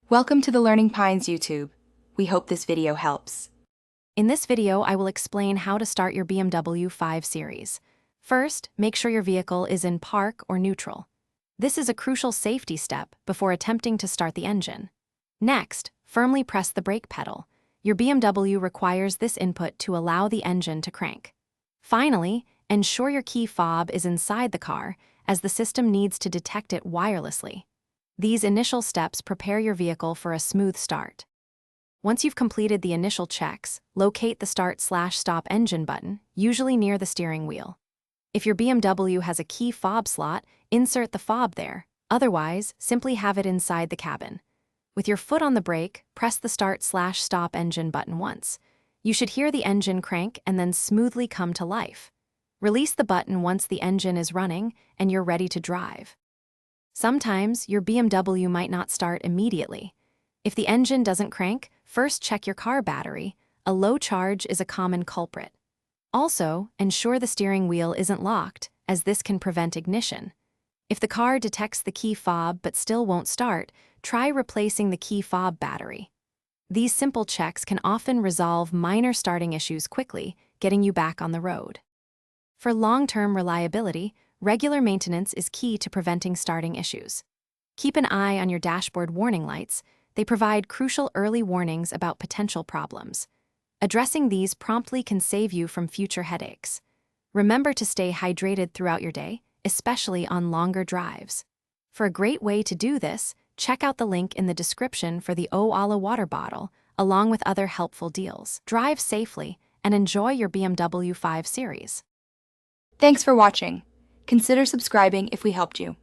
Welcome to the Learning Pines YouTube. We hope this video helps. In this video, I will explain how to start your BMW 5 Series. First, make sure your vehicle is in park or neutral. This is a crucial safety step before attempting to start the engine. Next, firmly press the brake pedal. Your BMW requires this input to allow the engine to crank. Finally, ensure your key fob is inside the car, as the system needs to detect it wirelessly. These initial steps prepare your vehicle for a smooth start. Once you've completed the initial checks, locate the Start/Stop Engine button, usually near the steering wheel. If your BMW has a key fob slot, insert the fob there. Otherwise, simply have it inside the cabin. With your foot on the brake, press the Start/Stop Engine button once. You should hear the engine crank and then smoothly come to life. Release the button once the engine is running and you're ready to drive. Sometimes your BMW might not start immediately. If the engine doesn't crank, first check your car battery. A low charge is a common culprit. Also, ensure the steering wheel isn't locked, as this can prevent ignition. If the car detects the key fob but still won't start, try replacing the key fob battery. These simple checks can often resolve minor starting issues quickly, getting you back on the road. For long-term reliability, regular maintenance is key to preventing starting issues. Keep an eye on your dashboard warning lights. They provide crucial early warnings about potential problems. Addressing these promptly can save you from future headaches. Remember to stay hydrated throughout your day, especially on longer drives. For a great way to do this, check out the link in the description for the Oala water bottle, along with other helpful deals. Drive safely and enjoy your BMW 5 Series. Thanks for watching. Consider subscribing if we helped you.